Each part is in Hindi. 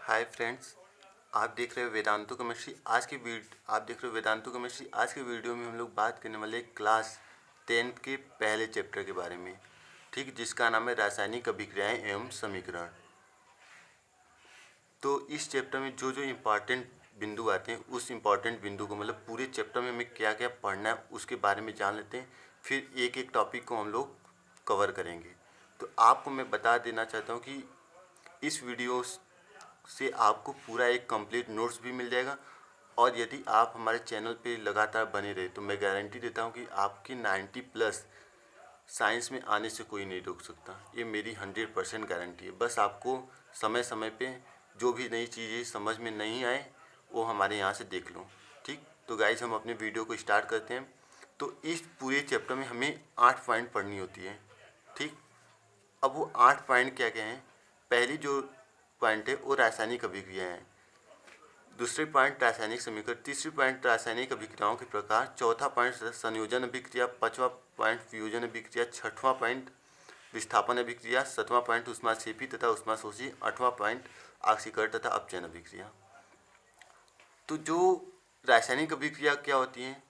हाय फ्रेंड्स, आप देख रहे हो वेदांतु केमिस्ट्री। आज के वीडियो में हम लोग बात करने वाले क्लास 10th के पहले चैप्टर के बारे में, ठीक, जिसका नाम है रासायनिक अभिक्रियाएं एवं समीकरण। तो इस चैप्टर में जो जो इम्पॉर्टेंट बिंदु आते हैं, उस इम्पॉर्टेंट बिंदु को मतलब पूरे चैप्टर में हमें क्या क्या पढ़ना है उसके बारे में जान लेते हैं। फिर एक एक टॉपिक को हम लोग कवर करेंगे। तो आपको मैं बता देना चाहता हूँ कि इस वीडियो से आपको पूरा एक कंप्लीट नोट्स भी मिल जाएगा, और यदि आप हमारे चैनल पे लगातार बने रहे तो मैं गारंटी देता हूँ कि आपकी 90+ साइंस में आने से कोई नहीं रोक सकता। ये मेरी 100% गारंटी है। बस आपको समय समय पे जो भी नई चीज़ें समझ में नहीं आए वो हमारे यहाँ से देख लो, ठीक। तो गाइज, हम अपने वीडियो को स्टार्ट करते हैं। तो इस पूरे चैप्टर में हमें 8 पॉइंट पढ़नी होती है, ठीक। अब वो 8 पॉइंट क्या क्या हैं? पहली जो पॉइंट है वो रासायनिक अभिक्रिया है, दूसरी पॉइंट रासायनिक समीकरण, तीसरी पॉइंट रासायनिक अभिक्रियाओं के प्रकार, चौथा पॉइंट संयोजन अभिक्रिया, पांचवा पॉइंट फ्यूजन अभिक्रिया, छठवां पॉइंट विस्थापन अभिक्रिया, सातवां पॉइंट ऊष्माक्षेपी तथा ऊष्माशोषी, आठवां पॉइंट ऑक्सीकरण तथा अपचयन अभिक्रिया। तो जो रासायनिक अभिक्रिया क्या होती है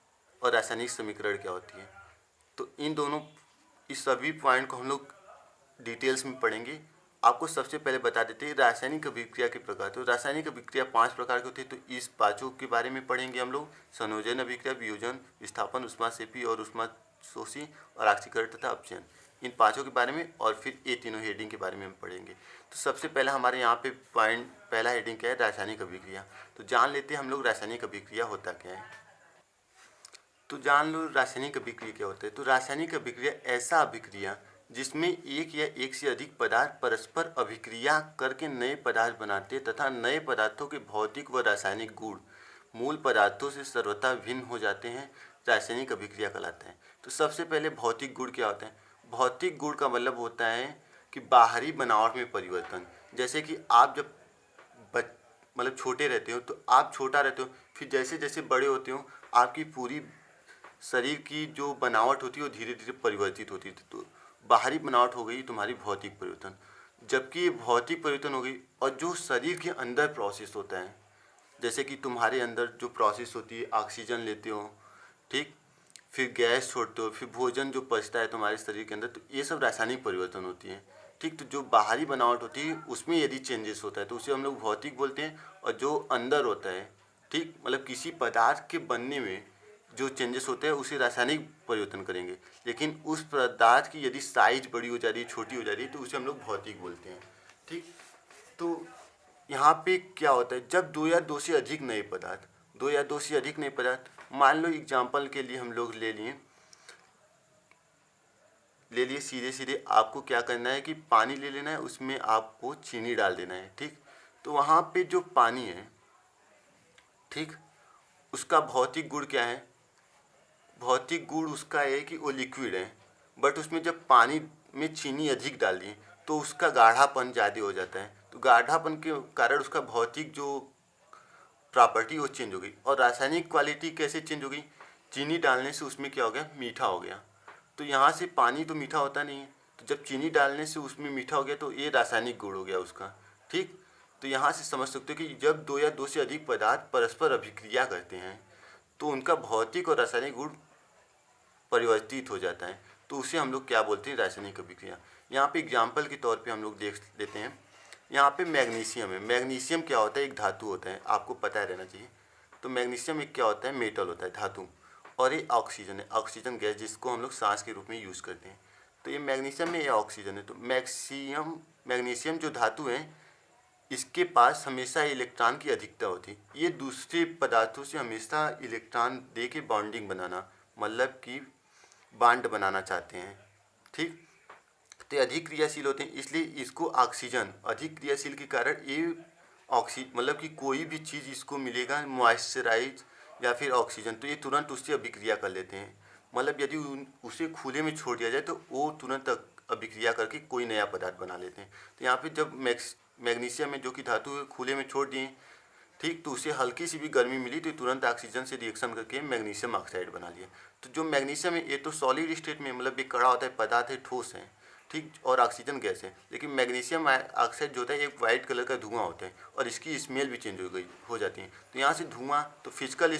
और रासायनिक समीकरण क्या होती है, तो इस सभी पॉइंट को हम लोग डिटेल्स में पढ़ेंगे। आपको सबसे पहले बता देते हैं रासायनिक अभिक्रिया के प्रकार। तो रासायनिक अभिक्रिया 5 प्रकार की होती है। तो इस पांचों के बारे में पढ़ेंगे हम लोग: संयोजन अभिक्रिया, वियोजन, विस्थापन, ऊष्माक्षेपी और ऊष्माशोषी और ऑक्सीकरण तथा अपचयन, इन पांचों के बारे में, और फिर ये तीनों हेडिंग के बारे में हम पढ़ेंगे। तो सबसे पहले हमारे यहाँ पे पहला हेडिंग क्या है? रासायनिक अभिक्रिया। तो जान लेते हैं हम लोग रासायनिक अभिक्रिया होता क्या है। तो जान लो रासायनिक अभिक्रिया क्या होता है। तो रासायनिक अभिक्रिया ऐसा अभिक्रिया जिसमें एक या एक से अधिक पदार्थ परस्पर अभिक्रिया करके नए पदार्थ बनाते तथा नए पदार्थों के भौतिक व रासायनिक गुण मूल पदार्थों से सर्वथा भिन्न हो जाते हैं, रासायनिक अभिक्रिया कहलाते हैं। तो सबसे पहले भौतिक गुण क्या होता है? भौतिक गुण का मतलब होता है कि बाहरी बनावट में परिवर्तन। जैसे कि आप जब मतलब छोटे रहते हो तो आप छोटा रहते हो, फिर जैसे जैसे बड़े होते हो आपकी पूरी शरीर की जो बनावट होती है वो धीरे धीरे परिवर्तित होती थी। तो बाहरी बनावट हो गई तुम्हारी भौतिक परिवर्तन, जबकि ये भौतिक परिवर्तन हो गई। और जो शरीर के अंदर प्रोसेस होता है, जैसे कि तुम्हारे अंदर जो प्रोसेस होती है, ऑक्सीजन लेते हो, ठीक, फिर गैस छोड़ते हो, फिर भोजन जो पचता है तुम्हारे शरीर के अंदर, तो ये सब रासायनिक परिवर्तन होती है, ठीक। तो जो बाहरी बनावट होती है उसमें यदि चेंजेस होता है तो उसे हम लोग भौतिक बोलते हैं। और जो अंदर होता है, ठीक, मतलब किसी पदार्थ के बनने में जो चेंजेस होते हैं उसे रासायनिक परिवर्तन करेंगे। लेकिन उस पदार्थ की यदि साइज बड़ी हो जा रही है, छोटी हो जा रही है, तो उसे हम लोग भौतिक बोलते हैं, ठीक। तो यहाँ पे क्या होता है, जब दो या दो से अधिक नए पदार्थ, मान लो एग्जाम्पल के लिए हम लोग ले लिए सीधे सीधे आपको क्या करना है कि पानी ले लेना है, उसमें आपको चीनी डाल देना है, ठीक। तो वहाँ पे जो पानी है, ठीक, उसका भौतिक गुण क्या है? भौतिक गुण उसका है कि वो लिक्विड है, बट उसमें जब पानी में चीनी अधिक डाल दी तो उसका गाढ़ापन ज़्यादा हो जाता है। तो गाढ़ापन के कारण उसका भौतिक जो प्रॉपर्टी वो चेंज हो गई। और रासायनिक क्वालिटी कैसे चेंज हो गई? चीनी डालने से उसमें क्या हो गया? मीठा हो गया। तो यहाँ से पानी तो मीठा होता नहीं है, तो जब चीनी डालने से उसमें मीठा हो गया तो ये रासायनिक गुण हो गया उसका, ठीक। तो यहाँ से समझ सकते हो कि जब दो या दो से अधिक पदार्थ परस्पर अभिक्रिया करते हैं तो उनका भौतिक और रासायनिक गुण परिवर्तित हो जाता है। तो उसे हम लोग क्या बोलते हैं? रासायनिक अभिक्रिया। यहाँ पे एग्जाम्पल के तौर पे हम लोग देख लेते हैं। यहाँ पे मैग्नीशियम है। मैग्नीशियम क्या होता है? एक धातु होता है, आपको पता रहना चाहिए। तो मैग्नीशियम एक क्या होता है? मेटल होता है, धातु। और ये ऑक्सीजन है, ऑक्सीजन गैस, जिसको हम लोग सांस के रूप में यूज़ करते हैं। तो ये मैग्नीशियम में, ये ऑक्सीजन है। तो मैग्नीशियम जो धातु है, इसके पास हमेशा इलेक्ट्रॉन की अधिकता होती है। ये दूसरे पदार्थों से हमेशा इलेक्ट्रॉन दे के बॉन्डिंग बनाना, मतलब कि बांड बनाना चाहते हैं, ठीक। तो ये अधिक क्रियाशील होते हैं, इसलिए इसको ऑक्सीजन, अधिक क्रियाशील के कारण ये मतलब कि कोई भी चीज़ इसको मिलेगा मॉइस्चराइज या फिर ऑक्सीजन, तो ये तुरंत उससे अभिक्रिया कर लेते हैं। मतलब यदि उसे खुले में छोड़ दिया जाए तो वो तुरंत अभिक्रिया करके कोई नया पदार्थ बना लेते हैं। तो यहाँ पे जब मैग्नीशियम में, जो कि धातु है, खुले में छोड़ दिए, ठीक, तो उसे हल्की सी भी गर्मी मिली तो तुरंत ऑक्सीजन से रिएक्शन करके मैग्नीशियम ऑक्साइड बना लिया। तो जो मैग्नीशियम है ये तो सॉलिड स्टेट में, मतलब ये कड़ा होता है, पदार्थ है, ठोस है, ठीक, और ऑक्सीजन गैस है। लेकिन मैग्नीशियम ऑक्साइड जो होता है एक वाइट कलर का धुआं होता है और इसकी स्मेल भी चेंज हो जाती है। तो यहाँ से धुआं, तो फिजिकल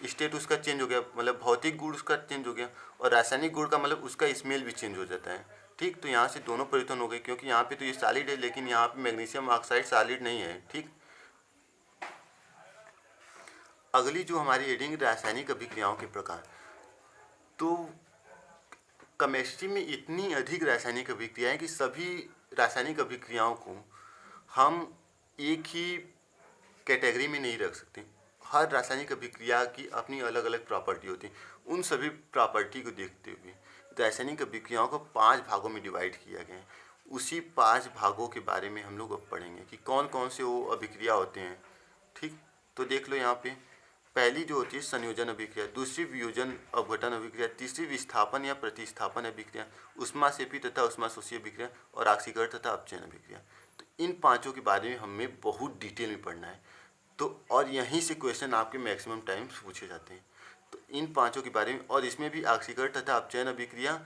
स्टेट उसका चेंज हो गया, मतलब भौतिक गुण उसका चेंज हो गया, और रासायनिक गुण का मतलब उसका स्मेल भी चेंज हो जाता है। ठीक, तो यहाँ से दोनों परिवर्तन हो गए, क्योंकि यहाँ पे तो ये सॉलिड है लेकिन यहाँ पे मैग्नीशियम ऑक्साइड सॉलिड नहीं है। ठीक, अगली जो हमारी हेडिंग रासायनिक अभिक्रियाओं के प्रकार। तो केमिस्ट्री में इतनी अधिक रासायनिक अभिक्रियाएं कि सभी रासायनिक अभिक्रियाओं को हम एक ही कैटेगरी में नहीं रख सकते। हर रासायनिक अभिक्रिया की अपनी अलग अलग प्रॉपर्टी होती है। उन सभी प्रॉपर्टी को देखते हुए रासायनिक अभिक्रियाओं को 5 भागों में डिवाइड किया गया है। उसी 5 भागों के बारे में हम लोग अब पढ़ेंगे कि कौन कौन से वो अभिक्रिया होते हैं। ठीक, तो देख लो यहाँ पे पहली जो होती है संयोजन अभिक्रिया, दूसरी वियोजन अपघटन अभिक्रिया, तीसरी विस्थापन या प्रतिस्थापन अभिक्रिया, ऊष्माक्षेपी तथा ऊष्माशोषी अभिक्रिया और ऑक्सीकरण तथा अपचयन अभिक्रिया। तो इन पांचों के बारे में हमें बहुत डिटेल में पढ़ना है। तो और यहीं से क्वेश्चन आपके मैक्सिमम टाइम्स पूछे जाते हैं। तो इन पांचों के बारे में, और इसमें भी ऑक्सीकरण तथा अपचयन अभिक्रिया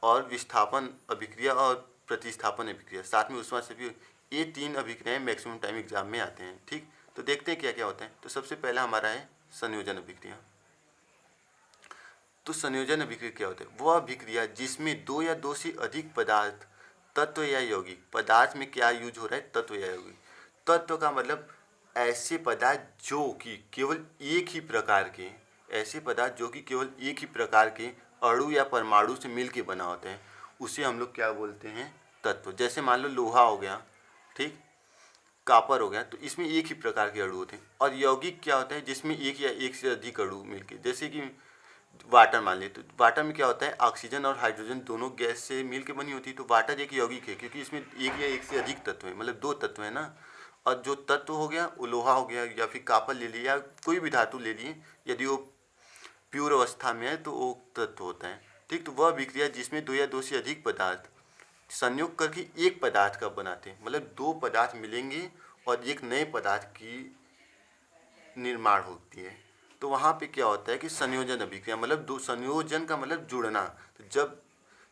और विस्थापन अभिक्रिया और प्रतिस्थापन अभिक्रिया, साथ में ऊष्माक्षेपी, ये 3 अभिक्रियाएं मैक्सिमम टाइम एग्जाम में आते हैं। ठीक, तो देखते हैं क्या क्या होता है। तो सबसे पहला हमारा है संयोजन अभिक्रिया। तो संयोजन अभिक्रिया क्या होता है? वह अभिक्रिया जिसमें 2 या 2 से अधिक पदार्थ, तत्व या यौगिक, पदार्थ में क्या यूज हो रहा है, तत्व या यौगिक। तत्व का मतलब ऐसे पदार्थ जो कि केवल एक ही प्रकार के, ऐसे पदार्थ जो कि केवल एक ही प्रकार के अणु या परमाणु से मिलके बना होता है, उसे हम लोग क्या बोलते हैं, तत्व। जैसे मान लो लोहा हो गया, ठीक, कॉपर हो गया, तो इसमें एक ही प्रकार के अणु होते हैं। और यौगिक क्या होता है, जिसमें एक या एक से अधिक अणु मिलके, जैसे कि वाटर मान ले, तो वाटर में क्या होता है, ऑक्सीजन और हाइड्रोजन दोनों गैस से मिलके बनी होती है। तो वाटर एक यौगिक है क्योंकि इसमें एक या एक से अधिक तत्व है, मतलब 2 तत्व है ना। और जो तत्व हो गया वो लोहा हो गया या फिर कॉपर ले लिया या कोई भी धातु ले लिए, यदि वो प्योर अवस्था में है तो वो तत्व होता है। ठीक, तो वह अभिक्रिया जिसमें 2 या 2 से अधिक पदार्थ संयोग करके एक पदार्थ का बनाते हैं, मतलब 2 पदार्थ मिलेंगे और एक नए पदार्थ की निर्माण होती है। तो वहाँ पे क्या होता है कि संयोजन अभिक्रिया, मतलब दो, संयोजन का मतलब जुड़ना। तो जब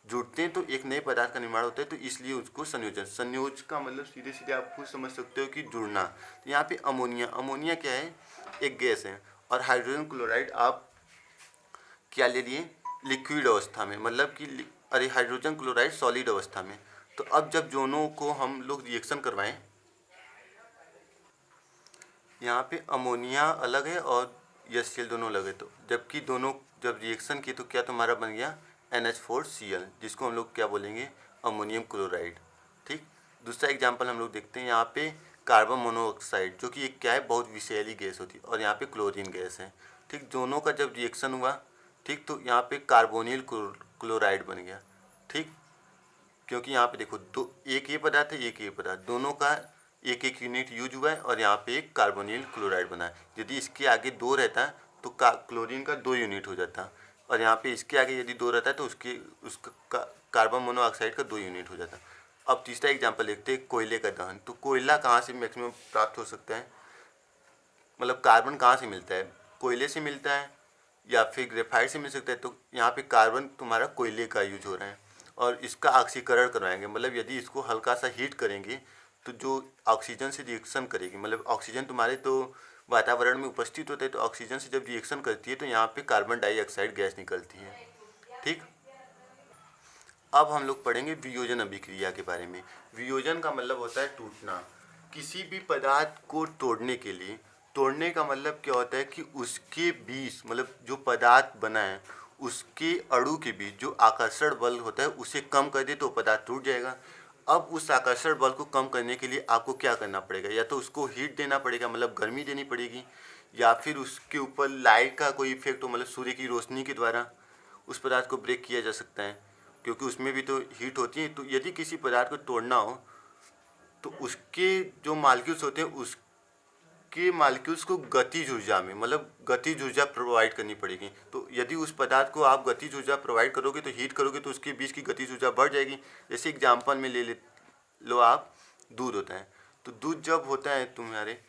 जुड़ते हैं तो एक नए पदार्थ का निर्माण होता है, तो इसलिए उसको संयोजन। संयोज का मतलब सीधे सीधे आप खुद समझ सकते हो कि जुड़ना। तो यहाँ पे अमोनिया, अमोनिया क्या है, एक गैस है, और हाइड्रोजन क्लोराइड आप क्या ले लिए, लिक्विड अवस्था में, मतलब कि अरे हाइड्रोजन क्लोराइड सॉलिड अवस्था में। तो अब जब दोनों को हम लोग रिएक्शन करवाएं, यहाँ पे अमोनिया अलग है और HCl दोनों अलग है, तो जबकि दोनों जब रिएक्शन किए तो क्या तुम्हारा बन गया NH4Cl, जिसको हम लोग क्या बोलेंगे, अमोनियम क्लोराइड। ठीक, दूसरा एग्जांपल हम लोग देखते हैं। यहाँ पे कार्बन मोनोऑक्साइड, जो कि एक क्या है, बहुत विषैली गैस होती है, और यहाँ पे क्लोरीन गैस है। ठीक, दोनों का जब रिएक्शन हुआ, ठीक, तो यहाँ पे कार्बोनिल क्लोराइड बन गया। ठीक, क्योंकि यहाँ पे देखो दो, एक ये पदार्थ है, एक ये पदार्थ, दोनों का एक एक यूनिट यूज हुआ है और यहाँ पे एक कार्बोनिल क्लोराइड बना है। यदि इसके आगे 2 रहता तो क्लोरीन का 2 यूनिट हो जाता, और यहाँ पे इसके आगे यदि 2 रहता है तो उसका कार्बन मोनोऑक्साइड का 2 यूनिट हो जाता। अब तीसरा एग्जाम्पल देखते हैं, कोयले का दहन। तो कोयला कहाँ से मैक्सिमम प्राप्त हो सकता है, मतलब कार्बन कहाँ से मिलता है, कोयले से मिलता है या फिर ग्रेफाइट से मिल सकता है। तो यहाँ पे कार्बन तुम्हारा कोयले का यूज हो रहा है, और इसका ऑक्सीकरण करवाएंगे, मतलब यदि इसको हल्का सा हीट करेंगे तो जो ऑक्सीजन से रिएक्शन करेगी, मतलब ऑक्सीजन तुम्हारे तो वातावरण में उपस्थित होते हैं, तो ऑक्सीजन से जब रिएक्शन करती है तो यहाँ पे कार्बन डाइऑक्साइड गैस निकलती है। ठीक, अब हम लोग पढ़ेंगे वियोजन अभिक्रिया के बारे में। वियोजन का मतलब होता है टूटना। किसी भी पदार्थ को तोड़ने के लिए, तोड़ने का मतलब क्या होता है कि उसके बीच, मतलब जो पदार्थ बना है उसके अणु के बीच जो आकर्षण बल होता है उसे कम कर दे तो पदार्थ टूट जाएगा। अब उस आकर्षण बल को कम करने के लिए आपको क्या करना पड़ेगा, या तो उसको हीट देना पड़ेगा, मतलब गर्मी देनी पड़ेगी, या फिर उसके ऊपर लाइट का कोई इफेक्ट हो, मतलब सूर्य की रोशनी के द्वारा उस पदार्थ को ब्रेक किया जा सकता है, क्योंकि उसमें भी तो हीट होती है। तो यदि किसी पदार्थ को तोड़ना हो तो उसके जो मालिक्यूल्स होते हैं उसके मालिक्यूल्स को गतिज ऊर्जा में, मतलब गतिज ऊर्जा प्रोवाइड करनी पड़ेगी। तो यदि उस पदार्थ को आप गतिज ऊर्जा प्रोवाइड करोगे तो हीट करोगे तो उसके बीच की गतिज ऊर्जा बढ़ जाएगी। जैसे एग्जाम्पल में ले लो आप, दूध होता है, तो दूध जब होता है तुम्हारे,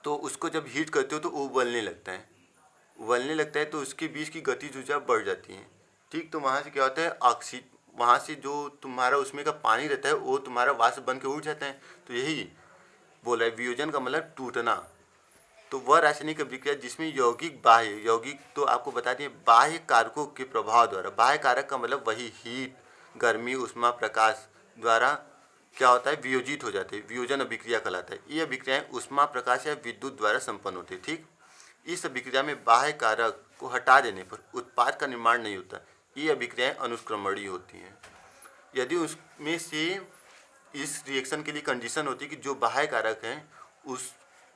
तो उसको जब हीट करते हो तो वो उबलने लगता है, उबलने लगता है तो उसके बीच की गतिज ऊर्जा बढ़ जाती है। ठीक, तो वहाँ से क्या होता है, वहाँ से जो तुम्हारा उसमें का पानी रहता है वो तुम्हारा वाष्प बन के उड़ जाता है। तो यही बोला है वियोजन का मतलब टूटना। तो वह रासायनिक अभिक्रिया जिसमें यौगिक बाह्य, यौगिक तो आपको बता दिए बाह्य कारकों के प्रभाव द्वारा, बाह्य कारक का मतलब वही हीट, गर्मी, उष्मा, प्रकाश द्वारा क्या होता है वियोजित हो जाते हैं, वियोजन अभिक्रिया कहलाता है। ये अभिक्रियाएं उष्मा, प्रकाश या विद्युत द्वारा संपन्न होती है। ठीक, इस अभिक्रिया में बाह्य कारक को हटा देने पर उत्पाद का निर्माण नहीं होता। ये अभिक्रियाएं अनुष्क्रमणीय होती हैं। यदि उसमें से इस रिएक्शन के लिए कंडीशन होती है कि जो बाह्य कारक हैं उस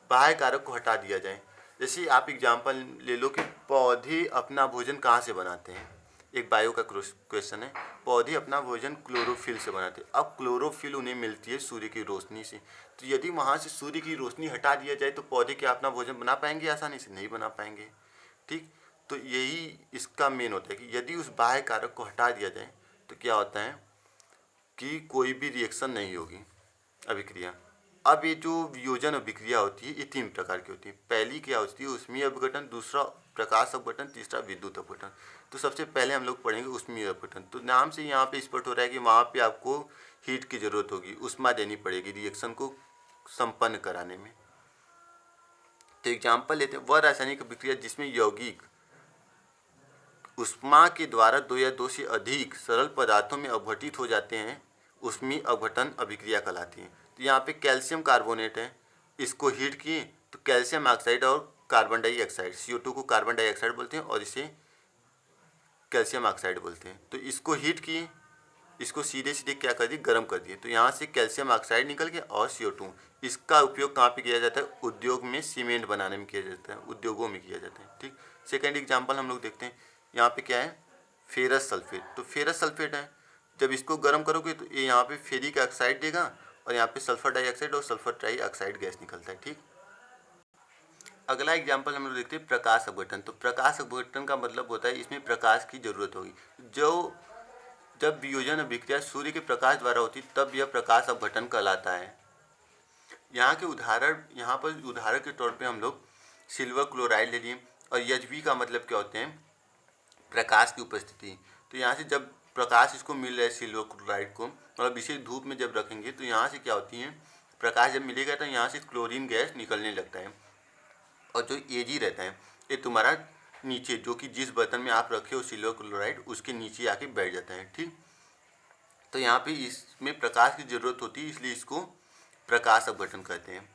बाह्य कारक को हटा दिया जाए। जैसे आप एग्जाम्पल ले लो कि पौधे अपना भोजन कहाँ से बनाते हैं, एक बायो का क्वेश्चन है। पौधे अपना भोजन क्लोरोफिल से बनाते हैं। अब क्लोरोफिल उन्हें मिलती है सूर्य की रोशनी से। तो यदि वहाँ से सूर्य की रोशनी हटा दिया जाए तो पौधे क्या अपना भोजन बना पाएंगे? आसानी से नहीं बना पाएंगे। ठीक, तो यही इसका मेन होता है कि यदि उस बाह्य कारक को हटा दिया जाए तो क्या होता है कि कोई भी रिएक्शन नहीं होगी, अभिक्रिया। अब ये जो वियोजन अभिक्रिया होती है ये 3 प्रकार की होती है। पहली क्या होती है ऊष्मीय अपघटन, दूसरा प्रकाश अपघटन, तीसरा विद्युत अपघटन। तो सबसे पहले हम लोग पढ़ेंगे ऊष्मीय अपघटन। तो नाम से यहाँ पे स्पष्ट हो रहा है कि वहाँ पे आपको हीट की जरूरत होगी, उष्मा देनी पड़ेगी रिएक्शन को संपन्न कराने में। तो एग्जाम्पल लेते हैं, वह रासायनिक अभिक्रिया जिसमें यौगिक उष्मा के द्वारा 2 या 2 से अधिक सरल पदार्थों में अपघटित हो जाते हैं, ऊष्मीय अपघटन अभिक्रिया कहलाती है। तो यहाँ पे कैल्शियम कार्बोनेट है, इसको हीट किए तो कैल्शियम ऑक्साइड और कार्बन डाइऑक्साइड, CO2 को कार्बन डाइऑक्साइड बोलते हैं और इसे कैल्शियम ऑक्साइड बोलते हैं। तो इसको हीट किए, इसको सीधे सीधे क्या कर दिए, गर्म कर दिए। तो यहाँ से कैल्शियम ऑक्साइड निकल गया और CO2। इसका उपयोग कहाँ पे किया जाता है? उद्योग में सीमेंट बनाने में किया जाता है, उद्योगों में किया जाता है। ठीक, सेकेंड एग्जाम्पल हम लोग देखते हैं। यहाँ पे क्या है, फेरस सल्फेट। तो फेरस सल्फेट है, जब इसको गर्म करोगे तो ये यहाँ पे फेरिक ऑक्साइड देगा और यहाँ पे सल्फर डाइऑक्साइड और सल्फर ट्राइऑक्साइड गैस निकलता है। ठीक, अगला एग्जाम्पल हम लोग देखते हैं प्रकाश अपघटन। तो प्रकाश अपघटन का मतलब होता है इसमें प्रकाश की जरूरत होगी। जब वियोजन अभिक्रिया सूर्य के प्रकाश द्वारा होती तब यह प्रकाश अपघटन कहलाता है। यहाँ पर उदाहरण के तौर पे हम लोग सिल्वर क्लोराइड ले लिए और एचबी का मतलब क्या होते हैं, प्रकाश की उपस्थिति। तो यहाँ से जब प्रकाश इसको मिल रहा है सिल्वर क्लोराइड को, मतलब इसे धूप में जब रखेंगे तो यहाँ से क्या होती है, प्रकाश जब मिलेगा तो यहाँ से क्लोरीन गैस निकलने लगता है और जो एजी रहता है ये तुम्हारा नीचे, जो कि जिस बर्तन में आप रखे हो सिल्वर क्लोराइड उसके नीचे आके बैठ जाता है। ठीक, तो यहाँ पे इसमें प्रकाश की जरूरत होती है, इसलिए इसको प्रकाश अपघटन कहते हैं।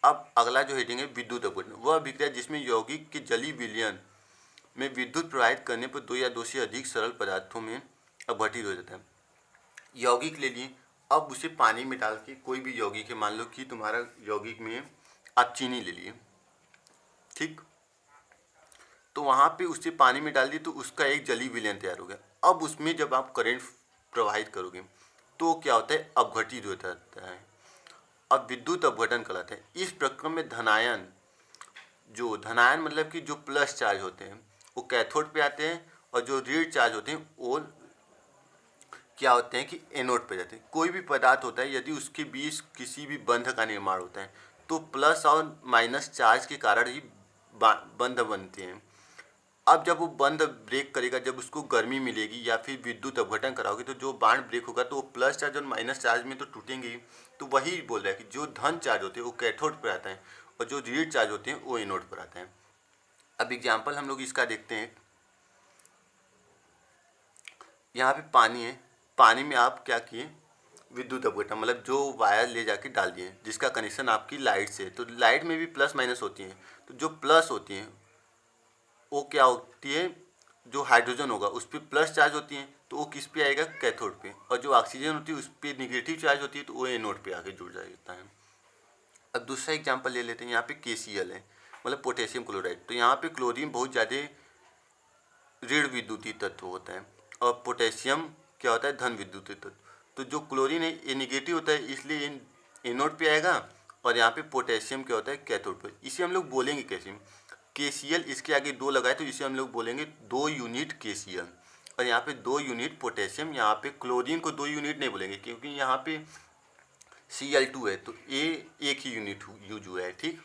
अब अगला जो हेडिंग है विद्युत अपघटन, वह अभिक्रिया जिसमें यौगिक के जलीय विलयन में विद्युत प्रवाहित करने पर 2 या 2 से अधिक सरल पदार्थों में अपघटित हो जाता है। यौगिक ले लिए, अब उसे पानी में डाल के, कोई भी यौगिक है, मान लो कि तुम्हारा यौगिक में आप चीनी ले लिए। ठीक, तो वहाँ पे उसे पानी में डाल दिए तो उसका एक जलीय विलयन तैयार हो गया। अब उसमें जब आप करंट प्रवाहित करोगे तो क्या होता है, अपघटित हो जाता है। अब विद्युत अपघटन कहलाता है। इस प्रक्रम में धनायन मतलब कि जो प्लस चार्ज होते हैं वो कैथोड पे आते हैं और जो ऋण चार्ज होते हैं वो क्या होते हैं कि एनोड पे जाते हैं। कोई भी पदार्थ होता है यदि उसके बीच किसी भी बंध का निर्माण होता है तो प्लस और माइनस चार्ज के कारण ही बंध बनते हैं। अब जब वो बंध ब्रेक करेगा, जब उसको गर्मी मिलेगी या फिर विद्युत अपघटन कराओगे तो जो बांध ब्रेक होगा तो वो प्लस चार्ज और माइनस चार्ज में तो टूटेंगे ही। तो वही बोल रहा है कि जो धन चार्ज होते हैं वो कैथोड पर आता है और जो ऋण चार्ज होते हैं वो एनोड पर आता है। अब एग्जाम्पल हम लोग इसका देखते हैं। यहाँ पे पानी है, पानी में आप क्या किए, विद्युत अपघटन मतलब जो वायर ले जाके डाल दिए जिसका कनेक्शन आपकी लाइट से। तो लाइट में भी प्लस माइनस होती है, तो जो प्लस होती हैं वो क्या होती है, जो हाइड्रोजन होगा उस पर प्लस चार्ज होती है तो वो किस पे आएगा, कैथोड पे। और जो ऑक्सीजन होती है उस पर निगेटिव चार्ज होती है तो वो एनोड पे आके जुड़ जाता है। अब दूसरा एग्जाम्पल ले लेते हैं। यहाँ पे KCl है, मतलब पोटेशियम क्लोराइड। तो यहाँ पे क्लोरीन बहुत ज़्यादा ऋण विद्युतीय तत्व होता है और पोटेशियम क्या होता है, धन विद्युतीय तत्व। तो जो क्लोरीन है ये निगेटिव होता है इसलिए एनोड पे आएगा और यहाँ पे पोटेशियम क्या होता है, कैथोड पे। इसे हम लोग बोलेंगे कैसे, KCl, इसके आगे 2 लगाए तो इसे हम लोग बोलेंगे 2 यूनिट KCl और यहाँ पे 2 यूनिट पोटेशियम। यहाँ पे क्लोरीन को 2 यूनिट नहीं बोलेंगे क्योंकि यहाँ पे Cl2 है तो ये एक ही यूनिट यूज हुआ है। ठीक,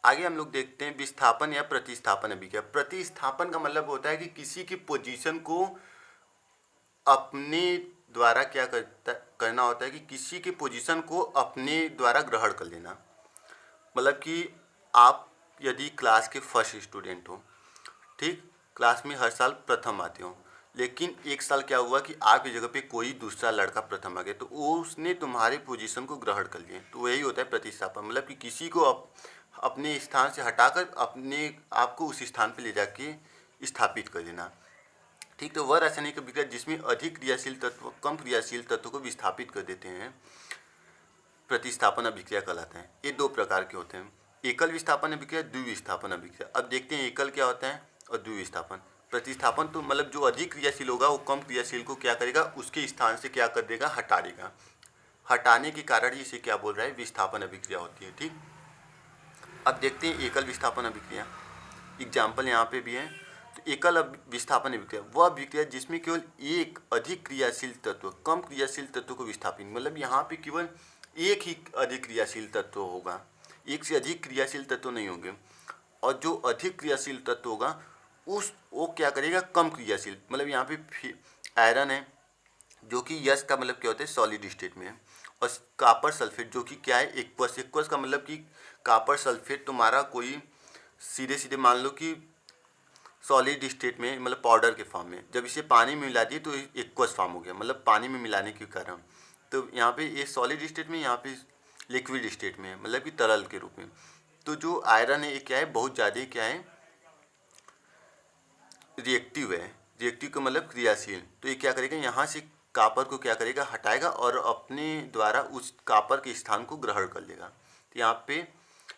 आगे हम लोग देखते हैं विस्थापन या प्रतिस्थापन अभिक्रिया। प्रतिस्थापन का मतलब होता है कि किसी की पोजीशन को अपने द्वारा करना होता है कि किसी की पोजीशन को अपने द्वारा ग्रहण कर लेना। मतलब कि आप यदि क्लास के फर्स्ट स्टूडेंट हो, ठीक, क्लास में हर साल प्रथम आते हो, लेकिन एक साल क्या हुआ कि आपकी जगह पे कोई दूसरा लड़का प्रथम आ गया, तो वो उसने तुम्हारे पोजीशन को ग्रहण कर लिया। तो वही होता है प्रतिस्थापन, मतलब कि किसी को अपने स्थान से हटाकर अपने आपको उस स्थान पे ले जाके स्थापित कर देना। ठीक, तो वह रासायनिक अभिक्रिया जिसमें अधिक क्रियाशील तत्व कम क्रियाशील तत्व को विस्थापित कर देते हैं प्रतिस्थापन अभिक्रिया कहलाते हैं। ये दो प्रकार के होते हैं, एकल विस्थापन अभिक्रिया, द्विविस्थापन अभिक्रिया। अब देखते हैं एकल क्या होता है और द्विविस्थापन। प्रतिस्थापन तो मतलब जो अधिक क्रियाशील होगा वो कम क्रियाशील को क्या करेगा, उसके स्थान से क्या कर देगा, हटा देगा। हटाने के कारण इसे क्या बोल रहा है, विस्थापन अभिक्रिया होती है। ठीक, अब देखते हैं एकल विस्थापन अभिक्रिया। एग्जाम्पल यहाँ पे भी है। तो एकल विस्थापन अभिक्रिया वह अभिक्रिया जिसमें केवल एक अधिक क्रियाशील तत्व कम क्रियाशील तत्व को विस्थापित, मतलब यहाँ पे केवल एक ही अधिक क्रियाशील तत्व होगा, एक से अधिक क्रियाशील तत्व नहीं होंगे। और जो अधिक क्रियाशील तत्व होगा वो क्या करेगा, कम क्रियाशील, मतलब यहाँ पे आयरन है जो कि यस का मतलब क्या होता है, सॉलिड स्टेट में है। और कॉपर सल्फेट जो कि क्या है, एक्वस। एक्वस का मतलब कि कॉपर सल्फेट तुम्हारा कोई सीधे सीधे मान लो कि सॉलिड स्टेट में, मतलब पाउडर के फॉर्म में, जब इसे पानी में मिला दिए तो एक्वस फॉर्म हो गया, मतलब पानी में मिलाने के कारण। तो यहाँ पे ये सॉलिड स्टेट में, यहाँ पे लिक्विड स्टेट में है, मतलब कि तरल के रूप में। तो जो आयरन है ये क्या है, बहुत ज़्यादा क्या है, रिएक्टिव है। रिएक्टिव का मतलब क्रियाशील। तो ये क्या करेगा, यहाँ से कॉपर को क्या करेगा, हटाएगा और अपने द्वारा उस कॉपर के स्थान को ग्रहण कर लेगा। तो यहाँ पे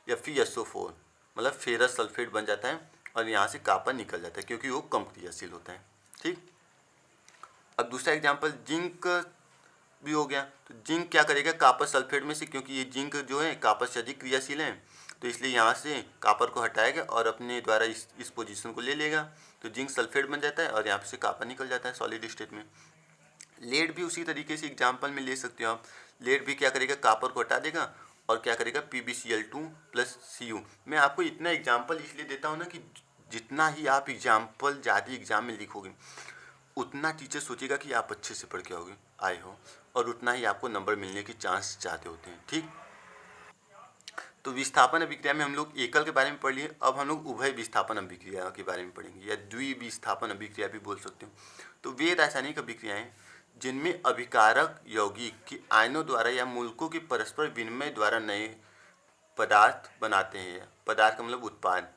FeSO4 मतलब फेरस सल्फेट बन जाता है और यहाँ से कॉपर निकल जाता है क्योंकि वो कम क्रियाशील होता है। ठीक, अब दूसरा एग्जांपल जिंक भी हो गया। तो जिंक क्या करेगा, कॉपर सल्फेट में से, क्योंकि ये जिंक जो है कॉपर से अधिक क्रियाशील है, तो इसलिए यहाँ से कॉपर को हटाएगा और अपने द्वारा इस पोजीशन को ले लेगा। तो जिंक सल्फेट बन जाता है और यहाँ से कॉपर निकल जाता है सॉलिड स्टेट में। लेड भी उसी तरीके से एग्जाम्पल में ले सकते हो आप। लेड भी क्या करेगा, कॉपर को हटा देगा और क्या करेगा, PbCl2 + Cu। मैं आपको इतना एग्जाम्पल इसलिए देता हूँ ना कि जितना ही आप एग्जाम्पल ज़्यादा एग्जाम में लिखोगे उतना टीचर सोचेगा कि आप अच्छे से पढ़ के आए हो और उतना ही आपको नंबर मिलने के चांस ज़्यादा होते हैं। ठीक, तो विस्थापन अभिक्रिया में हम लोग एकल के बारे में पढ़ लिए। अब हम लोग उभय विस्थापन अभिक्रिया के बारे में पढ़ेंगे, या द्विविस्थापन अभिक्रिया भी बोल सकते हो। तो वे रासायनिक अभिक्रियाएं जिनमें अभिकारक यौगिक के आयनों द्वारा या मूलकों के परस्पर विनिमय द्वारा नए पदार्थ बनाते हैं, पदार्थ का मतलब उत्पाद,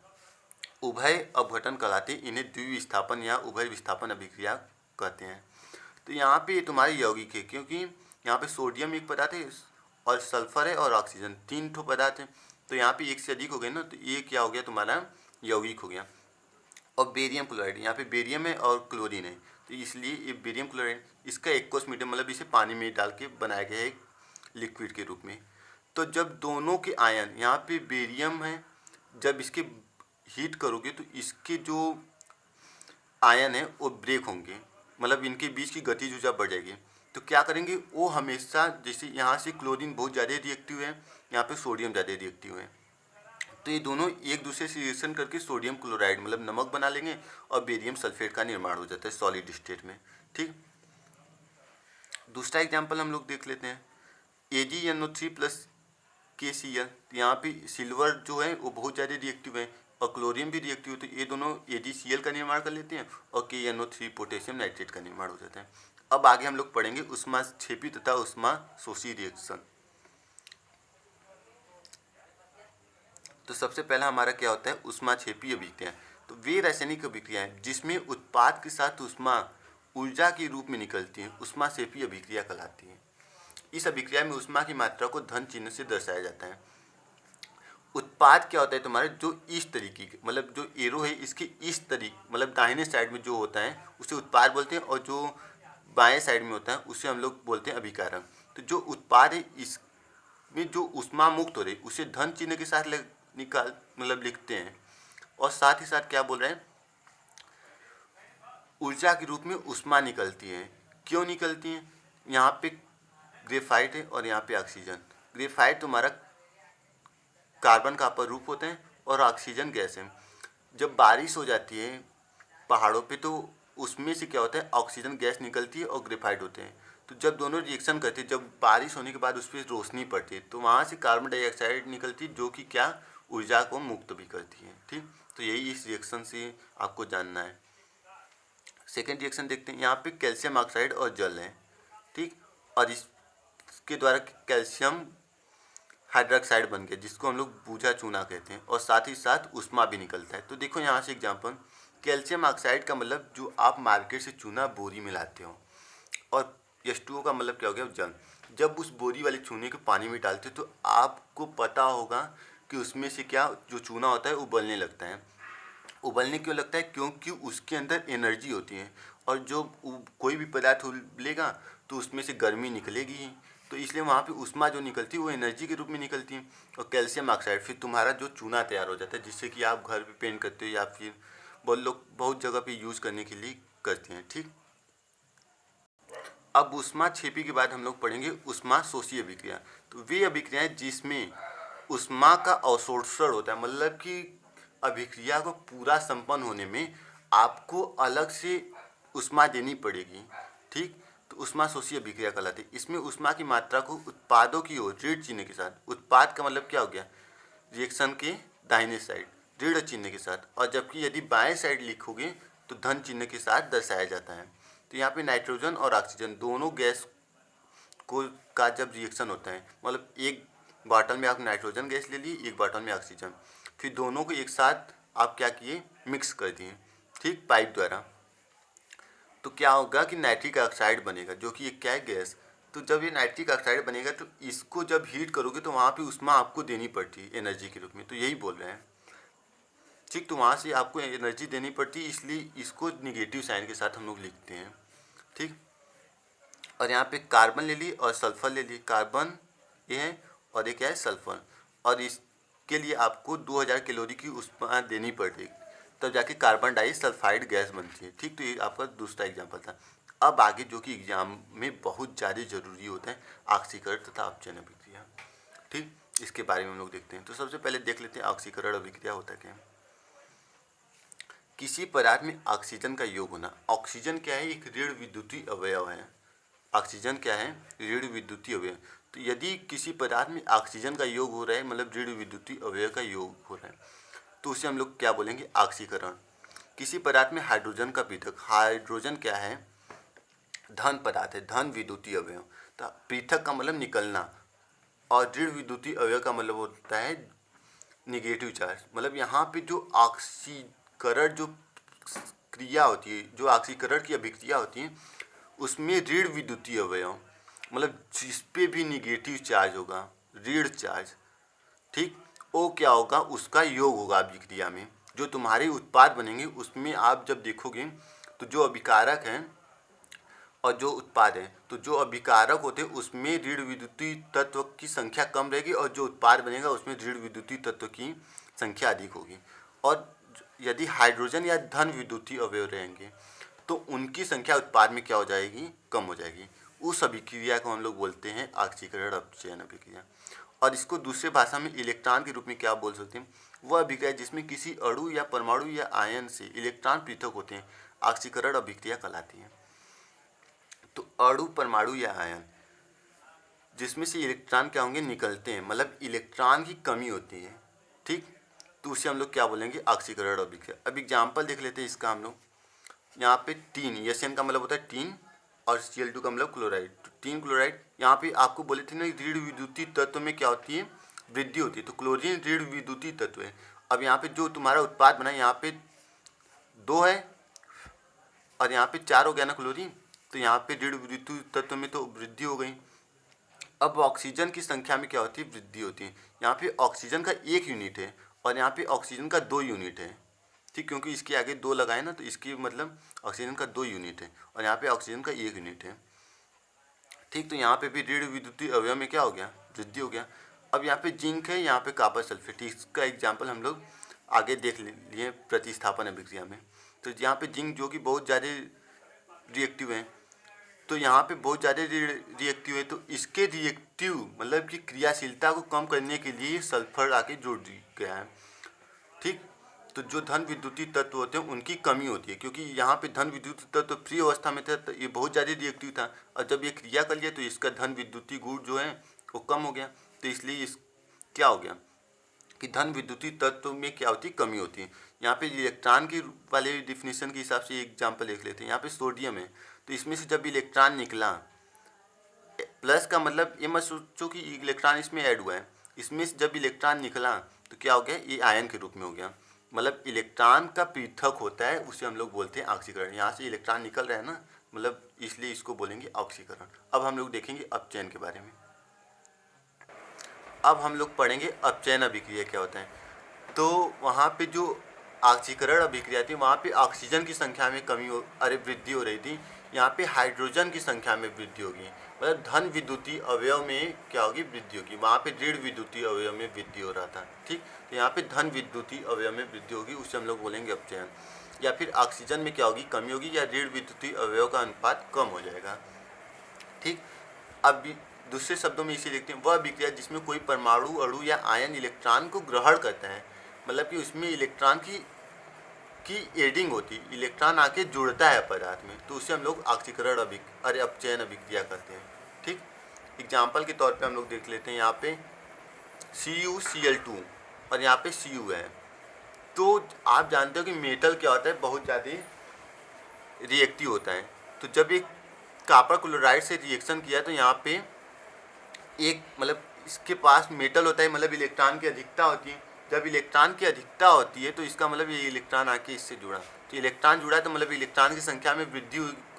उभय अपघटन कहलाते हैं। इन्हें द्विविस्थापन या उभय विस्थापन अभिक्रिया कहते हैं। तो यहाँ पे तुम्हारे यौगिक है, क्योंकि यहाँ पे सोडियम एक पदार्थ है और सल्फर है और ऑक्सीजन, 3 ठो पदार्थ हैं। तो यहाँ पे एक से अधिक हो गए ना, तो ये क्या हो गया, तुम्हारा यौगिक हो गया। और बेरियम क्लोराइड, यहाँ पे बेरियम है और क्लोरीन है, तो इसलिए ये बेरियम क्लोराइड, इसका एक्वस मीडियम मतलब इसे पानी में डाल के बनाया गया है एक लिक्विड के रूप में। तो जब दोनों के आयन, यहाँ पे बेरियम है, जब इसके हीट करोगे तो इसके जो आयन है वो ब्रेक होंगे, मतलब इनके बीच की गतिज ऊर्जा बढ़ जाएगी। तो क्या करेंगे, वो हमेशा, जैसे यहाँ से क्लोरीन बहुत ज़्यादा रिएक्टिव है, यहाँ पे सोडियम ज़्यादा रिएक्टिव है, तो ये दोनों एक दूसरे से रिएक्शन करके सोडियम क्लोराइड मतलब नमक बना लेंगे और बेरियम सल्फेट का निर्माण हो जाता है सॉलिड स्टेट में। ठीक, दूसरा एग्जाम्पल हम लोग देख लेते हैं, AgNO3 + KCl। यहाँ पे सिल्वर जो है वो बहुत ज़्यादा रिएक्टिव है और क्लोरीन भी रिएक्टिव है, तो ये दोनों AgCl का निर्माण कर लेते हैं और KNO3 पोटेशियम नाइट्रेट का निर्माण हो जाता है। अब आगे हम लोग पढ़ेंगे ऊष्माक्षेपी तथा ऊष्माशोषी रिएक्शन। तो सबसे पहला हमारा क्या होता है, ऊष्माक्षेपी अभिक्रिया। तो वे रासायनिक अभिक्रियाएं जिसमें उत्पाद के साथ ऊष्मा ऊर्जा के रूप में निकलती है ऊष्माक्षेपी अभिक्रिया कहलाती है। इस अभिक्रिया में ऊष्मा की मात्रा को धन चिन्ह से दर्शाया जाता है। उत्पाद क्या होता है तुम्हारे, जो इस तरीके के, मतलब जो एरो है इसके इस तरीके, मतलब दाहिने साइड में जो होता है उसे उत्पाद बोलते हैं, और जो बाएं साइड में होता है उसे हम लोग बोलते हैं अभिकारक। तो जो उत्पाद है इसमें जो ऊष्मा मुक्त हो रही है उसे धन चिन्ह के साथ निकाल मतलब लिखते हैं, और साथ ही साथ क्या बोल रहे हैं, ऊर्जा के रूप में ऊष्मा निकलती है। क्यों निकलती है, यहाँ पे ग्रेफाइट है और यहाँ पे ऑक्सीजन। ग्रेफाइट तुम्हारा कार्बन का अपर रूप होता है और ऑक्सीजन गैस है। जब बारिश हो जाती है पहाड़ों पे तो उसमें से क्या होता है, ऑक्सीजन गैस निकलती है और ग्रेफाइट होते हैं। तो जब दोनों रिएक्शन करते हैं, जब बारिश होने के बाद उस पर रोशनी पड़ती है तो वहाँ से कार्बन डाइऑक्साइड निकलती है, जो कि क्या ऊर्जा को मुक्त भी करती है। ठीक, तो यही इस रिएक्शन से आपको जानना है। सेकेंड रिएक्शन देखते हैं। यहाँ पे कैल्शियम ऑक्साइड और जल है। ठीक, और इसके द्वारा कैल्शियम हाइड्रोक्साइड बन गया, जिसको हम लोग बूझा चूना कहते हैं, और साथ ही साथ ऊष्मा भी निकलता है। तो देखो यहाँ से एग्जांपल, कैल्शियम ऑक्साइड का मतलब जो आप मार्केट से चूना बोरी में लाते हो, और H2O का मतलब क्या हो गया, जल। जब उस बोरी वाले चूने को पानी में डालते हो तो आपको पता होगा कि उसमें से क्या जो चूना होता है उबलने लगता है। उबलने क्यों लगता है, क्योंकि उसके अंदर एनर्जी होती है, और जो कोई भी पदार्थ उबलेगा तो उसमें से गर्मी निकलेगी ही, तो इसलिए वहाँ पे ऊष्मा जो निकलती है वो एनर्जी के रूप में निकलती है। और कैल्शियम ऑक्साइड फिर तुम्हारा जो चूना तैयार हो जाता है, जिससे कि आप घर पे पेंट करते हो या फिर बहुत लोग बहुत जगह पे यूज़ करने के लिए करते हैं। ठीक, अब ऊष्मा छेपी के बाद हम लोग पढ़ेंगे ऊष्मा शोषी अभिक्रिया। तो वे अभिक्रियाएं जिसमें ऊष्मा का अवशोषण होता है, मतलब कि अभिक्रिया को पूरा संपन्न होने में आपको अलग से ऊष्मा देनी पड़ेगी। ठीक, तो ऊष्मा शोषी अभिक्रिया कहलाती है। इसमें ऊष्मा की मात्रा को उत्पादों की ओर ऋण चिन्ह के साथ, उत्पाद का मतलब क्या हो गया, रिएक्शन के दाहिने साइड ऋण चिन्ह के साथ, और जबकि यदि बाएं साइड लिखोगे तो धन चिन्ह के साथ दर्शाया जाता है। तो यहाँ पे नाइट्रोजन और ऑक्सीजन दोनों गैस को का जब रिएक्शन होता है, मतलब एक बॉटल में आप नाइट्रोजन गैस ले लिए, एक बॉटल में ऑक्सीजन, फिर दोनों को एक साथ आप क्या किए, मिक्स कर दिए। ठीक, पाइप द्वारा, तो क्या होगा कि नाइट्रिक ऑक्साइड बनेगा, जो कि एक क्या है, गैस। तो जब ये नाइट्रिक ऑक्साइड बनेगा तो इसको जब हीट करोगे तो वहाँ पे ऊष्मा आपको देनी पड़ती है एनर्जी के रूप में, तो यही बोल रहे हैं। ठीक, तो वहाँ से आपको एनर्जी देनी पड़ती है, इसलिए इसको निगेटिव साइन के साथ हम लोग लिखते हैं। ठीक, और यहाँ पे कार्बन ले ली और सल्फर ले ली। कार्बन ये है और ये क्या है, सल्फर, और इसके लिए आपको 2000 कैलोरी की ऊष्मा देनी पड़ेगी, तब जाके कार्बन डाइसल्फाइड गैस बनती है। ठीक, तो ये आपका दूसरा एग्जाम्पल था। अब आगे जो कि एग्जाम में बहुत ज़्यादा जरूरी होता है, ऑक्सीकरण तथा अपचयन अभिक्रिया। ठीक, इसके बारे में हम लोग देखते हैं। तो सबसे पहले देख लेते हैं ऑक्सीकरण अभिक्रिया होता क्या है। किसी पदार्थ में ऑक्सीजन का योग होना। ऑक्सीजन क्या है, एक ऋण विद्युतीय अवयव है। ऑक्सीजन क्या है, ऋण विद्युतीय अवयव। तो यदि किसी पदार्थ में ऑक्सीजन का योग हो रहा है, मतलब ऋण विद्युतीय अवयव का योग हो रहा है, तो उसे हम लोग क्या बोलेंगे, ऑक्सीकरण। किसी पदार्थ में हाइड्रोजन का पृथक, हाइड्रोजन क्या है, धन पदार्थ है, धन विद्युतीय अवयव। तो पृथक का मतलब निकलना, और ऋण विद्युतीय अवयव का मतलब होता है निगेटिव चार्ज। मतलब यहाँ पे जो ऑक्सीकरण जो क्रिया होती है, जो ऑक्सीकरण की अभिक्रिया होती है, उसमें ऋण विद्युतीय अवयव, मतलब जिस पे भी निगेटिव चार्ज होगा, ऋण चार्ज, ठीक, वो क्या होगा, उसका योग होगा अभिक्रिया में। जो तुम्हारे उत्पाद बनेंगे उसमें आप जब देखोगे तो जो अभिकारक हैं और जो उत्पाद है, तो जो अभिकारक होते हैं उसमें ऋण विद्युतीय तत्व की संख्या कम रहेगी, और जो उत्पाद बनेगा उसमें ऋण विद्युतीय तत्व की संख्या अधिक होगी। और यदि हाइड्रोजन या धन विद्युतीय अवयव रहेंगे तो उनकी संख्या उत्पाद में क्या हो जाएगी, कम हो जाएगी। उस अभिक्रिया को हम लोग बोलते हैं ऑक्सीकरण अपचयन अभिक्रिया। और इसको दूसरे भाषा में इलेक्ट्रॉन के रूप में क्या बोल सकते हैं, वह अभिक्रिया जिसमें किसी अणु या परमाणु या आयन से इलेक्ट्रॉन पृथक होते हैं, ऑक्सीकरण अभिक्रिया कहलाती है। तो अणु, परमाणु या आयन जिसमें से इलेक्ट्रॉन क्या होंगे, निकलते हैं, मतलब इलेक्ट्रॉन की कमी होती है। ठीक, तो उसे हम लोग क्या बोलेंगे, ऑक्सीकरण अभिक्रिया। अब एग्जाम्पल देख लेते हैं इसका हम लोग। यहाँ पे टीन, एन का मतलब होता है टीन, और Cl2 का मतलब क्लोराइड। तो टीन क्लोराइड, यहाँ पे आपको बोले थे ना ऋण विद्युतीय तत्व में क्या होती है, वृद्धि होती है। तो क्लोरीन ऋण विद्युतीय तत्व है। अब यहाँ पे जो तुम्हारा उत्पाद बना है, यहाँ पे 2 है और यहाँ पे 4 हो गया ना क्लोरीन, तो यहाँ पे ऋण विद्युतीय तत्व में तो वृद्धि हो गई। अब ऑक्सीजन की संख्या में क्या होती है, वृद्धि होती है। यहाँ पे ऑक्सीजन का 1 यूनिट है और यहाँ पे ऑक्सीजन का 2 यूनिट है। ठीक, क्योंकि इसके आगे 2 लगाए ना, तो इसकी मतलब ऑक्सीजन का 2 यूनिट है और यहाँ पे ऑक्सीजन का 1 यूनिट है। ठीक, तो यहाँ पे भी ऋण विद्युतीय अवयव में क्या हो गया, वृद्धि हो गया। अब यहाँ पे जिंक है, यहाँ पे कॉपर सल्फेट। इसका एग्जाम्पल हम लोग आगे देख लिए प्रतिस्थापन अभिक्रिया में। तो यहाँ पे जिंक जो कि बहुत ज़्यादा रिएक्टिव है, तो यहाँ पे बहुत ज़्यादा रिएक्टिव है, तो इसके रिएक्टिव मतलब कि क्रियाशीलता को कम करने के लिए सल्फर आके जोड़ दिया गया है। ठीक। तो जो धन विद्युतीय तत्व होते हैं उनकी कमी होती है, क्योंकि यहाँ पे धन विद्युतीय तत्व फ्री अवस्था में था तो ये बहुत ज़्यादा रिएक्टिव था, और जब ये क्रिया कर लिया तो इसका धन विद्युतीय गुण जो है वो कम हो गया। तो इसलिए इस क्या हो गया कि धन विद्युतीय तत्व में क्या होती है, कमी होती है। यहाँ पे इलेक्ट्रॉन की वाले डिफिनीशन के हिसाब से एग्जाम्पल देख लेते हैं। यहाँ पे सोडियम है, तो इसमें से जब इलेक्ट्रॉन निकला, प्लस का मतलब ये मत सोचो कि इलेक्ट्रॉन इसमें ऐड हुआ है, इसमें से जब इलेक्ट्रॉन निकला तो क्या हो गया, ये आयन के रूप में हो गया। मतलब इलेक्ट्रॉन का पृथक होता है, उसे हम लोग बोलते हैं ऑक्सीकरण। यहाँ से इलेक्ट्रॉन निकल रहा है ना, मतलब इसलिए इसको बोलेंगे ऑक्सीकरण। अब हम लोग देखेंगे अपचयन के बारे में। अब हम लोग पढ़ेंगे अपचयन अभिक्रिया क्या होता है। तो वहाँ पे जो ऑक्सीकरण अभिक्रिया थी वहाँ पे ऑक्सीजन की संख्या में वृद्धि हो रही थी। यहाँ पे हाइड्रोजन की संख्या में वृद्धि होगी, मतलब धन विद्युतीय अवयव में क्या होगी, वृद्धि होगी। वहाँ पे ऋण विद्युतीय अवयव में वृद्धि हो रहा था। ठीक, तो यहाँ पे धन विद्युतीय अवयव में वृद्धि होगी, उसे हम लोग बोलेंगे अपचयन। या फिर ऑक्सीजन में क्या होगी, कमी होगी, या ऋण विद्युतीय अवयव का अनुपात कम हो जाएगा। ठीक, अब दूसरे शब्दों में इसे लिखते हैं, वह अभिक्रिया जिसमें कोई परमाणु, अणु या आयन इलेक्ट्रॉन को ग्रहण करता है, मतलब कि उसमें इलेक्ट्रॉन की एडिंग होती, इलेक्ट्रॉन आके जुड़ता है पदार्थ में, तो उसे हम लोग ऑक्सीकरण अपचयन अभिक्रिया करते हैं। ठीक, एग्जाम्पल के तौर पे हम लोग देख लेते हैं। यहाँ पे CuCl2 और यहाँ पे Cu है। तो आप जानते हो कि मेटल क्या होता है, बहुत ज़्यादा रिएक्टिव होता है। तो जब एक कॉपर क्लोराइड से रिएक्शन किया तो यहाँ पे एक मतलब इसके पास मेटल होता है, मतलब इलेक्ट्रॉन की अधिकता होती है। जब इलेक्ट्रॉन की अधिकता होती है तो इसका मतलब ये इलेक्ट्रॉन आके इससे जुड़ा, तो इलेक्ट्रॉन जुड़ा तो मतलब इलेक्ट्रॉन की संख्या में वृद्धि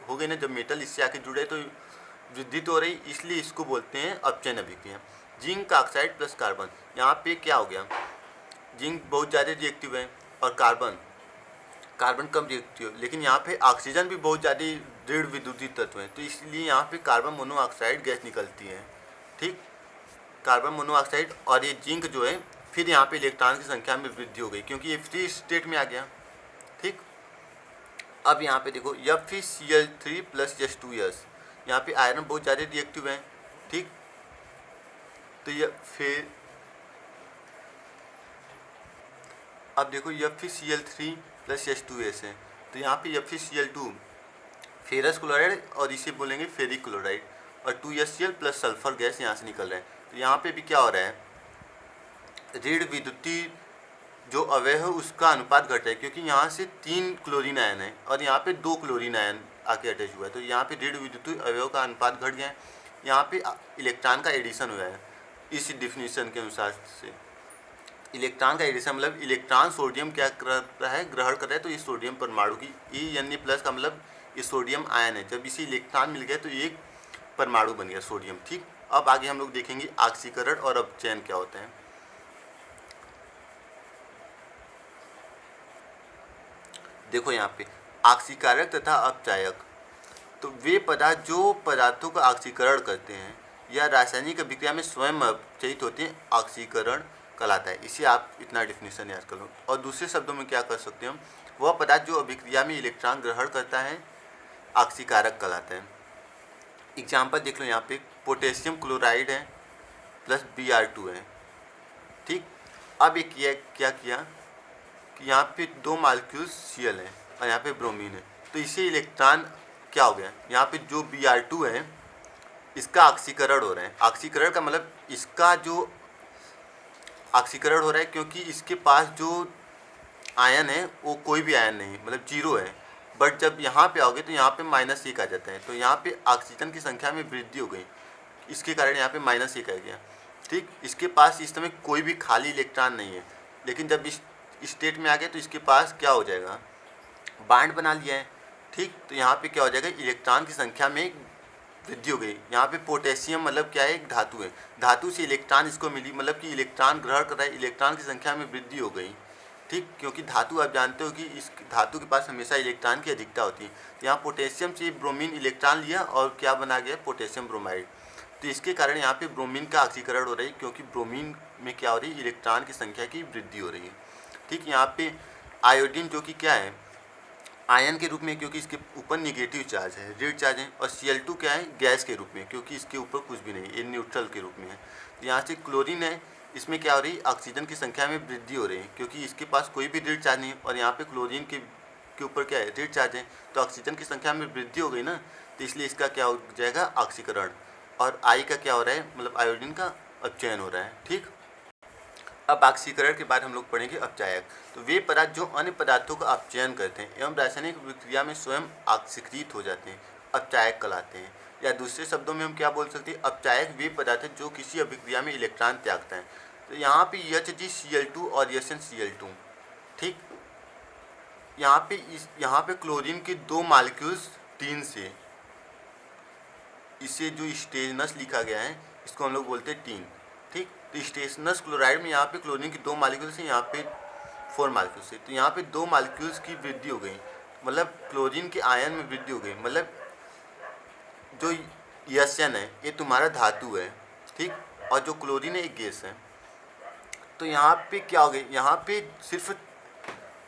हो गई ना। जब मेटल इससे आके जुड़े तो वृद्धि तो हो रही, इसलिए इसको बोलते हैं अपचयन अभिक्रिया। जिंक ऑक्साइड प्लस कार्बन, यहाँ पे क्या हो गया, जिंक बहुत ज़्यादा रिएक्टिव है और कार्बन कम रिएक्टिव है, लेकिन यहाँ पे ऑक्सीजन भी बहुत ज़्यादा दृढ़ विद्युतीय तत्व है, तो इसलिए यहाँ पे कार्बन मोनोऑक्साइड गैस निकलती है। ठीक, कार्बन मोनोऑक्साइड, और ये जिंक जो है फिर यहाँ पे इलेक्ट्रॉन की संख्या में वृद्धि हो गई, क्योंकि ये फ्री स्टेट में आ गया। ठीक, अब यहाँ पे देखो FeCl3 प्लस H2S, यहाँ पे आयरन बहुत ज़्यादा रिएक्टिव है। ठीक, तो ये फिर अब देखो FeCl3 प्लस H2S है, तो यहाँ पे FeCl2 फेरस क्लोराइड और इसे बोलेंगे फेरिक क्लोराइड, और 2HCl प्लस सल्फर गैस यहाँ से निकल रहा है। तो यहाँ पे भी क्या हो रहा है, ऋण विद्युतीय जो अवयव है उसका अनुपात घट रहा है, क्योंकि यहाँ से 3 क्लोरीन आयन है और यहाँ पे 2 क्लोरीन आयन आके अटैच हुआ है, तो यहाँ पे ऋण विद्युतीय अवयव का अनुपात घट गया है। यहाँ पे इलेक्ट्रॉन का एडिशन हुआ है। इस डिफिनीशन के अनुसार से इलेक्ट्रॉन का एडिशन मतलब इलेक्ट्रॉन सोडियम क्या कर रहा है, ग्रहण कर रहा है, तो ये सोडियम परमाणु की Na+ का मतलब ये सोडियम आयन है। जब इसे इलेक्ट्रॉन मिल गया तो एक परमाणु बन गया सोडियम। ठीक, अब आगे हम लोग देखेंगे ऑक्सीकरण और अपचयन क्या होता है। देखो यहाँ पे ऑक्सीकारक तथा अपचायक, तो वे पदार्थ जो पदार्थों का ऑक्सीकरण करते हैं या रासायनिक अभिक्रिया में स्वयं अपचयित होते हैं, ऑक्सीकरण कहलाता है। इसे आप इतना डिफिनीशन याद कर लो। और दूसरे शब्दों में क्या कर सकते हैं हम, वह पदार्थ जो अभिक्रिया में इलेक्ट्रॉन ग्रहण करता है ऑक्सीकारक कहलाता है। एग्जाम्पल देख लो, यहाँ पे पोटेशियम क्लोराइड है प्लस Br2 है। ठीक, अब ये क्या किया कि यहाँ पे 2 मॉलिक्यूल्स Cl है और यहाँ पे ब्रोमीन है, तो इसे इलेक्ट्रॉन क्या हो गया, यहाँ पे जो Br2 है इसका ऑक्सीकरण हो रहा है। ऑक्सीकरण का मतलब इसका जो ऑक्सीकरण हो रहा है, क्योंकि इसके पास जो आयन है वो कोई भी आयन नहीं, मतलब 0 है। बट जब यहाँ पे आओगे तो यहाँ पे -1 आ जाता है, तो यहाँ पे ऑक्सीजन की संख्या में वृद्धि हो गई, इसके कारण यहाँ पे -1 आ गया। ठीक, इसके पास इस समय कोई भी खाली इलेक्ट्रॉन नहीं है, लेकिन जब इस स्टेट में आ गया तो इसके पास क्या हो जाएगा, बांड बना लिया है। ठीक, तो यहाँ पे क्या हो जाएगा, इलेक्ट्रॉन की संख्या में वृद्धि हो गई। यहाँ पे पोटेशियम मतलब क्या है, एक धातु है, धातु से इलेक्ट्रॉन इसको मिली, मतलब कि इलेक्ट्रॉन ग्रहण कर रहा है, इलेक्ट्रॉन की संख्या में वृद्धि हो गई। ठीक, क्योंकि धातु आप जानते हो कि इस धातु के पास हमेशा इलेक्ट्रॉन की अधिकता होती है। यहाँ पोटेशियम से ब्रोमीन इलेक्ट्रॉन लिया और क्या बना गया, पोटेशियम ब्रोमाइड। तो इसके कारण यहाँ पे ब्रोमीन का ऑक्सीकरण हो रही है, क्योंकि ब्रोमीन में क्या हो रही है, इलेक्ट्रॉन की संख्या की वृद्धि हो रही है। ठीक, यहाँ पे आयोडीन जो कि क्या है, आयन के रूप में, क्योंकि इसके ऊपर निगेटिव चार्ज है, ऋण चार्ज है। और Cl2 क्या है, गैस के रूप में, क्योंकि इसके ऊपर कुछ भी नहीं, ये न्यूट्रल के रूप में है। तो यहाँ से क्लोरीन है, इसमें क्या हो रही है, ऑक्सीजन की संख्या में वृद्धि हो रही है क्योंकि इसके पास कोई भी ऋण चार्ज नहीं है और यहाँ पे क्लोरीन के ऊपर क्या है, ऋण चार्ज है, तो ऑक्सीजन की संख्या में वृद्धि हो गई ना, तो इसलिए इसका क्या हो जाएगा, ऑक्सीकरण। और आई का क्या हो रहा है, मतलब आयोडीन का अपचयन हो रहा है। ठीक, अब ऑक्सीकरण के बाद हम लोग पढ़ेंगे अपचायक। तो वे पदार्थ जो अन्य पदार्थों का अपचयन करते हैं एवं रासायनिक प्रक्रिया में स्वयं ऑक्सीकृत हो जाते हैं, अपचायक कहलाते हैं। या दूसरे शब्दों में हम क्या बोल सकते हैं, अपचायक वे पदार्थ हैं जो किसी अभिक्रिया में इलेक्ट्रॉन त्यागते हैं। तो यहाँ पे HgCl2 और SnCl2, ठीक, यहाँ पे क्लोरीन के 2 मॉलिक्यूल्स 3 से, इसे जो स्टेनस लिखा गया है इसको हम लोग बोलते हैं टीन। ठीक, तो स्टेनस क्लोराइड में यहाँ पे क्लोरीन की 2 मॉलिक्यूल्स हैं, यहाँ पे 4 मॉलिक्यूल्स है, तो यहाँ पे 2 मॉलिक्यूल्स की वृद्धि हो गई, मतलब क्लोरीन के आयन में वृद्धि हो गई। मतलब जो Sn है ये तुम्हारा धातु है, ठीक, और जो क्लोरीन है एक गैस है। तो यहाँ पे क्या हो गया, यहाँ पे सिर्फ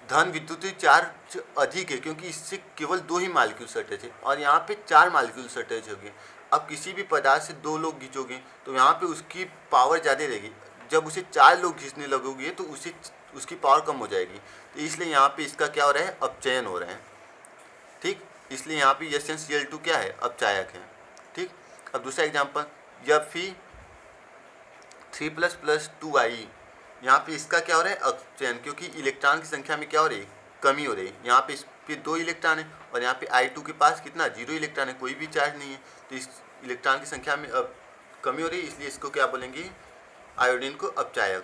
धन विद्युतीय चार्ज अधिक है क्योंकि इससे केवल 2 ही मॉलिक्यूल अटैच है और यहाँ पे 4 मॉलिक्यूल अटैच हो गए। अब किसी भी पदार्थ से 2 लोग खींचोगे तो यहाँ पे उसकी पावर ज़्यादा रहेगी, जब उसे 4 लोग खींचने लगोगे तो उसकी पावर कम हो जाएगी। तो इसलिए यहाँ पे इसका क्या हो रहा है, अपचयन हो रहा है। ठीक, इसलिए यहाँ पे SnCl2 क्या है, अपचायक है। ठीक, अब दूसरा एग्जाम्पल, Fe3++2I, यहाँ पे इसका क्या हो रहा है, अपचयन, क्योंकि इलेक्ट्रॉन की संख्या में क्या हो रही है, कमी हो रही है। यहाँ पे इस पे 2 इलेक्ट्रॉन है और यहाँ पे I2 के पास कितना, 0 इलेक्ट्रॉन है, कोई भी चार्ज नहीं है, तो इस इलेक्ट्रॉन की संख्या में अब कमी हो रही है, इसलिए इसको क्या बोलेंगे, आयोडीन को अपचायक।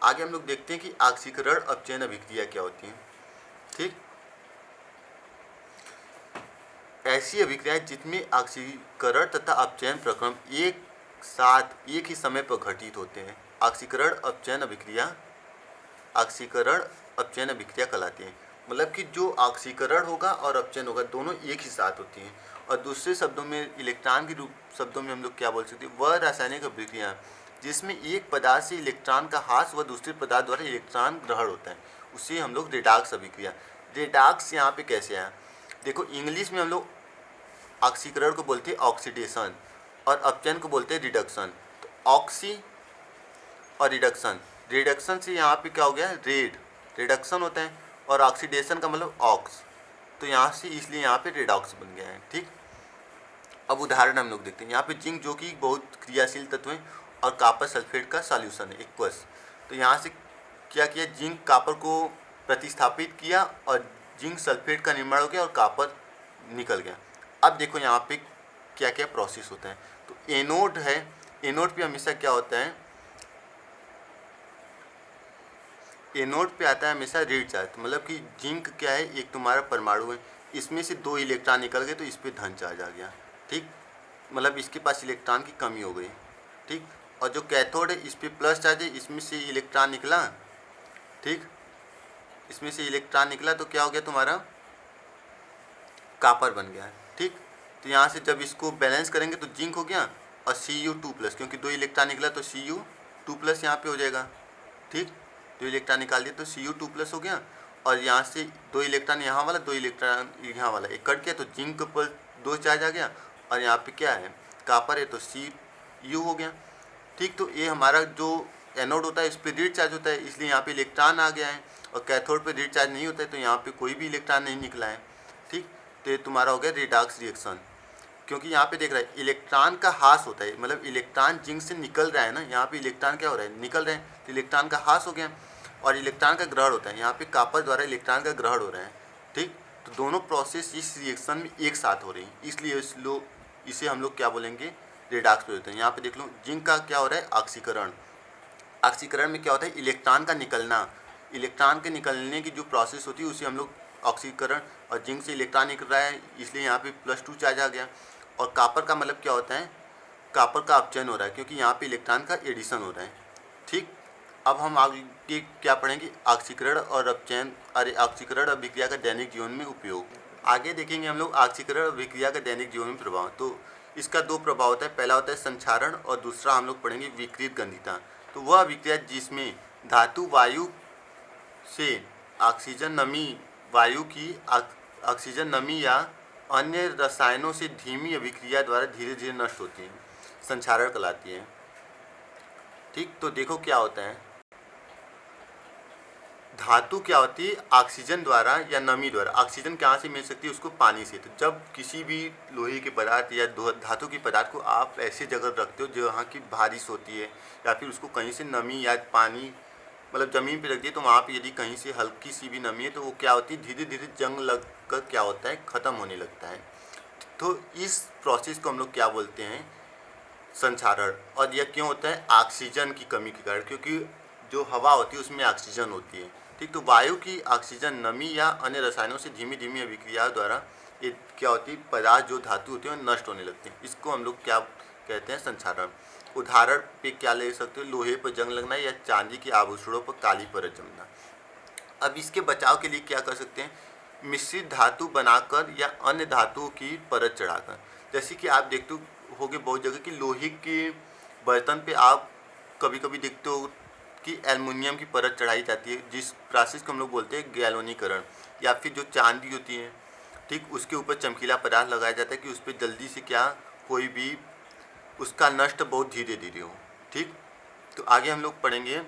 आगे हम लोग देखते हैं कि ऑक्सीकरण अपचयन अभिक्रिया क्या होती है। ठीक, ऐसी अभिक्रियाएं जिसमें ऑक्सीकरण तथा अपचयन प्रक्रम एक साथ एक ही समय पर घटित होते हैं, ऑक्सीकरण अपचयन अभिक्रिया कहलाती है। मतलब कि जो ऑक्सीकरण होगा और अपचयन होगा दोनों एक ही साथ होती हैं। और दूसरे शब्दों में, इलेक्ट्रॉन के शब्दों में हम लोग क्या बोल सकते हैं, वह रासायनिक अभिक्रिया जिसमें एक पदार्थ से इलेक्ट्रॉन का ह्रास व दूसरे पदार्थ द्वारा इलेक्ट्रॉन ग्रहण होता है, उसे हम लोग रेडॉक्स अभिक्रिया। रेडॉक्स यहाँ पे कैसे आया, देखो इंग्लिश में हम लोग ऑक्सीकरण को बोलते हैं ऑक्सीडेशन और अपचयन को बोलते हैं रिडक्शन। तो ऑक्सी और रिडक्शन से यहाँ पे क्या हो गया, रिडक्शन होता है, और ऑक्सीडेशन का मतलब ऑक्स, तो यहाँ से इसलिए यहाँ पे रेडॉक्स बन गया है। ठीक, अब उदाहरण हम लोग देखते हैं। यहाँ पे जिंक जो कि बहुत क्रियाशील तत्व है और कॉपर सल्फेट का सॉल्यूशन है एक्वस। तो यहाँ से क्या किया, जिंक कॉपर को प्रतिस्थापित किया और जिंक सल्फेट का निर्माण हो गया और कॉपर निकल गया। अब देखो यहाँ पे क्या क्या प्रोसेस होता है। तो एनोड है, एनोड पे हमेशा क्या होता है, एनोड पे आता है हमेशा ऋण चार्ज, मतलब कि जिंक क्या है, एक तुम्हारा परमाणु है, इसमें से 2 इलेक्ट्रॉन निकल गए तो इस पे धन चार्ज आ गया। ठीक, मतलब इसके पास इलेक्ट्रॉन की कमी हो गई। ठीक, और जो कैथोड है इस पे प्लस चार्ज है, इसमें से इलेक्ट्रॉन निकला। ठीक, इसमें से इलेक्ट्रॉन निकला तो क्या हो गया, तुम्हारा कॉपर बन गया। ठीक, तो यहाँ से जब इसको बैलेंस करेंगे तो जिंक हो गया और Cu2+, क्योंकि 2 इलेक्ट्रॉन निकला तो Cu2+ यहाँ पे हो जाएगा। ठीक, 2 इलेक्ट्रॉन निकाल दिया तो Cu2+ हो गया, और यहाँ से 2 इलेक्ट्रॉन यहाँ वाला, 2 इलेक्ट्रॉन यहाँ वाला, एक कट गया तो जिंक पर 2 चार्ज आ गया, और यहाँ पे क्या है, कॉपर है तो Cu हो गया। ठीक, तो ये हमारा जो एनोड होता है इस पर ऋण चार्ज होता है, इसलिए यहाँ पे इलेक्ट्रॉन आ गया है, और कैथोड पे ऋण चार्ज नहीं होता है तो यहाँ पे कोई भी इलेक्ट्रॉन नहीं निकला है। ठीक, तो ये तुम्हारा हो गया रेडॉक्स रिएक्शन, क्योंकि यहाँ पे देख रहा है इलेक्ट्रॉन का ह्रास होता है, मतलब इलेक्ट्रॉन जिंक से निकल रहा है ना, यहाँ पे इलेक्ट्रॉन क्या हो रहा है, निकल रहे हैं, तो इलेक्ट्रॉन का ह्रास हो गया, और इलेक्ट्रॉन का ग्रहण होता है, यहाँ पे कॉपर द्वारा इलेक्ट्रॉन का ग्रहण हो रहा है। ठीक, तो दोनों प्रोसेस इस रिएक्शन में एक साथ हो रही हैं, इसलिए इसे हम लोग क्या बोलेंगे, रेडॉक्स पे होते हैं। यहाँ पे देख लो जिंक का क्या हो रहा है, ऑक्सीकरण। ऑक्सीकरण में क्या होता है, इलेक्ट्रॉन का निकलना, इलेक्ट्रॉन के निकलने की जो प्रोसेस होती है उसे हम लोग ऑक्सीकरण, और जिंक से इलेक्ट्रॉन निकल रहा है इसलिए यहाँ पे +2 चार्ज आ गया। और कॉपर का मतलब क्या होता है, कॉपर का अपचयन हो रहा है क्योंकि यहाँ पे इलेक्ट्रॉन का एडिशन हो रहा है। ठीक, अब हम आगे क्या पढ़ेंगे, ऑक्सीकरण और अपचयन, ऑक्सीकरण अभिक्रिया का दैनिक जीवन में उपयोग। आगे देखेंगे हम लोग ऑक्सीकरण अभिक्रिया का दैनिक जीवन में प्रभाव। तो इसका 2 प्रभाव होता है, पहला होता है संक्षारण और दूसरा हम लोग पढ़ेंगे विकृत गंधिता। तो वह अभिक्रिया जिसमें धातु वायु से ऑक्सीजन नमी, वायु की ऑक्सीजन नमी या अन्य रसायनों से धीमी अभिक्रिया द्वारा धीरे धीरे नष्ट होती है, संक्षारण कहलाती है। ठीक, तो देखो क्या होता है, धातु क्या होती है, ऑक्सीजन द्वारा या नमी द्वारा। ऑक्सीजन कहाँ से मिल सकती है, उसको पानी से। तो जब किसी भी लोहे के पदार्थ या धातु के पदार्थ को आप ऐसी जगह रखते हो जहाँ की बारिश होती है, या फिर उसको कहीं से नमी या पानी मतलब ज़मीन पे रख दिए, तो वहाँ पे यदि कहीं से हल्की सी भी नमी है तो वो क्या होती है, धीरे धीरे जंग लग कर क्या होता है, ख़त्म होने लगता है। तो इस प्रोसेस को हम लोग क्या बोलते हैं, संक्षारण। और यह क्यों होता है, ऑक्सीजन की कमी के कारण, क्योंकि जो हवा होती है उसमें ऑक्सीजन होती है। ठीक, तो वायु की ऑक्सीजन नमी या अन्य रसायनों से धीमी धीमी अभिक्रियाओं द्वारा ये क्या होती है, पदार्थ जो धातु होते हैं नष्ट होने लगते हैं। इसको हम लोग क्या कहते हैं, संक्षारण। उदाहरण पे क्या ले सकते हो, लोहे पर जंग लगना या चांदी के आभूषणों पर काली परत जमना। अब इसके बचाव के लिए क्या कर सकते हैं, मिश्रित धातु बनाकर या अन्य धातुओं की परत चढ़ाकर। जैसे कि आप देखते होगे बहुत जगह कि लोहे के बर्तन पे आप कभी कभी देखते हो कि एल्युमिनियम की परत चढ़ाई जाती है, जिस प्रोसेस को हम लोग बोलते हैं गैल्वेनीकरण। या फिर जो चांदी होती है, ठीक, उसके ऊपर चमकीला पदार्थ लगाया जाता है कि उस पर जल्दी से क्या कोई भी उसका नष्ट बहुत धीरे धीरे हो। ठीक, तो आगे हम लोग पढ़ेंगे,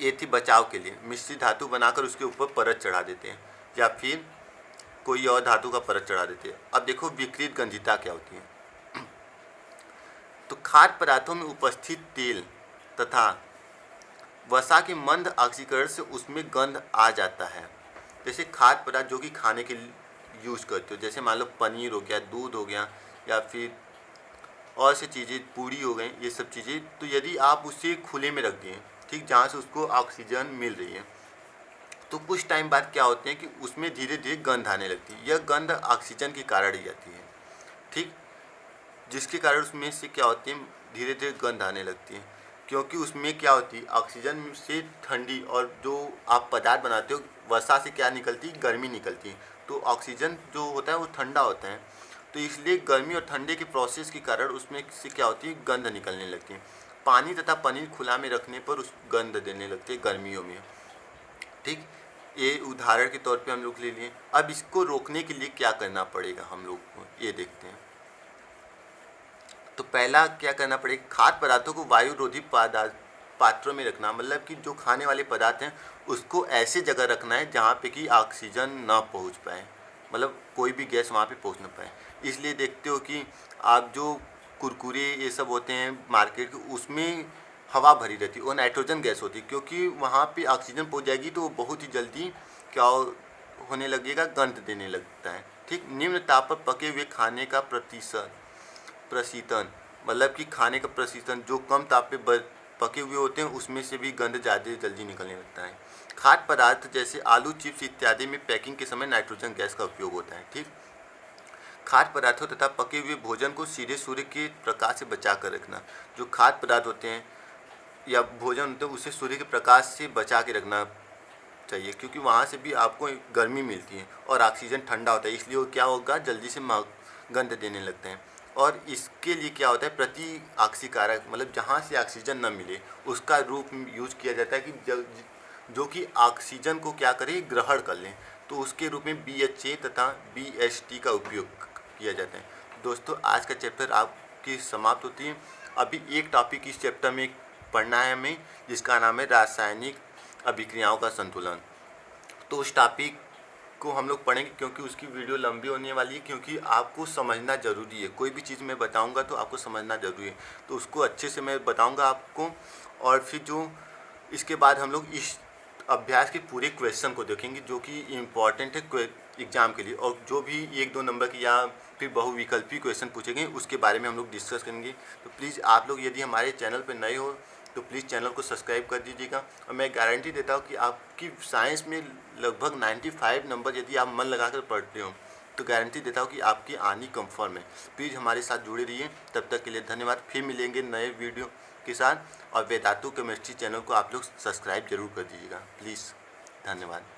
ये थी बचाव के लिए, मिश्रित धातु बनाकर उसके ऊपर परत चढ़ा देते हैं या फिर कोई और धातु का परत चढ़ा देते हैं। अब देखो विकृत गंधिता क्या होती है। तो खाद्य पदार्थों में उपस्थित तेल तथा वसा के मंद ऑक्सीकरण से उसमें गंध आ जाता है। जैसे खाद्य पदार्थ जो कि खाने के लिए यूज़ करते हो, जैसे मान लो पनीर हो गया, दूध हो गया, या फिर और से चीज़ें, पूरी हो गई, ये सब चीज़ें, तो यदि आप उसे खुले में रख दिए, ठीक, जहाँ से उसको ऑक्सीजन मिल रही है, तो कुछ टाइम बाद क्या होते हैं कि उसमें धीरे धीरे गंध आने लगती है। यह गंध ऑक्सीजन के कारण ही आती है। ठीक, जिसके कारण उसमें से क्या होती है, धीरे धीरे गंध आने लगती है, क्योंकि उसमें क्या होती है, ऑक्सीजन से ठंडी, और जो आप पदार्थ बनाते हो वसा से क्या निकलती है, गर्मी निकलती है। तो ऑक्सीजन जो होता है वो ठंडा होता है, तो इसलिए गर्मी और ठंडे के प्रोसेस के कारण उसमें से क्या होती है, गंध निकलने लगती है। पानी तथा पनीर खुला में रखने पर उस गंध देने लगते हैं गर्मियों में। ठीक, ये उदाहरण के तौर पे हम लोग ले लिए। अब इसको रोकने के लिए क्या करना पड़ेगा हम लोग को, ये देखते हैं। तो पहला क्या करना पड़ेगा, खाद्य पदार्थों को वायु रोधी पात्रों में रखना, मतलब कि जो खाने वाले पदार्थ हैं उसको ऐसे जगह रखना है जहाँ पे कि ऑक्सीजन ना पहुँच पाए, मतलब कोई भी गैस वहाँ पे पहुँच ना पाए। इसलिए देखते हो कि आप जो कुरकुरे ये सब होते हैं मार्केट के, उसमें हवा भरी रहती है और नाइट्रोजन गैस होती है, क्योंकि वहाँ पे ऑक्सीजन पहुँच जाएगी तो बहुत ही जल्दी क्या होने लगेगा, गंध देने लगता है। ठीक, निम्न ताप पर पके हुए खाने का प्रशीतन, मतलब कि खाने का प्रशीतन जो कम ताप पे पके हुए होते हैं उसमें से भी गंध ज़्यादा जल्दी निकलने लगता है। खाद्य पदार्थ जैसे आलू, चिप्स इत्यादि में पैकिंग के समय नाइट्रोजन गैस का उपयोग होता है। ठीक, खाद्य पदार्थों तथा पके हुए भोजन को सीधे सूर्य के प्रकाश से बचा कर रखना। जो खाद्य पदार्थ होते हैं या भोजन होते हैं उसे सूर्य के प्रकाश से बचा के रखना चाहिए, क्योंकि वहाँ से भी आपको गर्मी मिलती है और ऑक्सीजन ठंडा होता है, इसलिए वो क्या होगा, जल्दी से गंध देने लगते हैं। और इसके लिए क्या होता है, प्रति ऑक्सीकारक, मतलब जहाँ से ऑक्सीजन न मिले उसका रूप यूज किया जाता है कि जो कि ऑक्सीजन को क्या करे, ग्रहण कर लें, तो उसके रूप में BHA तथा BHT का उपयोग किया जाता है। दोस्तों, आज का चैप्टर आपकी समाप्त होती है। अभी एक टॉपिक इस चैप्टर में पढ़ना है हमें, जिसका नाम है रासायनिक अभिक्रियाओं का संतुलन। तो उस टॉपिक को हम लोग पढ़ेंगे, क्योंकि उसकी वीडियो लंबी होने वाली है, क्योंकि आपको समझना ज़रूरी है। कोई भी चीज़ मैं बताऊंगा तो आपको समझना ज़रूरी है, तो उसको अच्छे से मैं बताऊंगा आपको। और फिर जो इसके बाद हम लोग इस अभ्यास के पूरे क्वेश्चन को देखेंगे, जो कि इम्पॉर्टेंट है एग्ज़ाम के लिए, और जो भी 1-2 नंबर की या फिर बहुविकल्पी क्वेश्चन पूछेंगे उसके बारे में हम लोग डिस्कस करेंगे। तो प्लीज़ आप लोग यदि हमारे चैनल पर नए हो तो प्लीज़ चैनल को सब्सक्राइब कर दीजिएगा। और मैं गारंटी देता हूँ कि आपकी साइंस में लगभग 95 नंबर यदि आप मन लगाकर पढ़ते हो तो गारंटी देता हूँ कि आपकी आनी कंफर्म है। प्लीज़ हमारे साथ जुड़े रहिए। तब तक के लिए धन्यवाद। फिर मिलेंगे नए वीडियो के साथ, और वेदांतु केमिस्ट्री चैनल को आप लोग सब्सक्राइब जरूर कर दीजिएगा प्लीज़। धन्यवाद।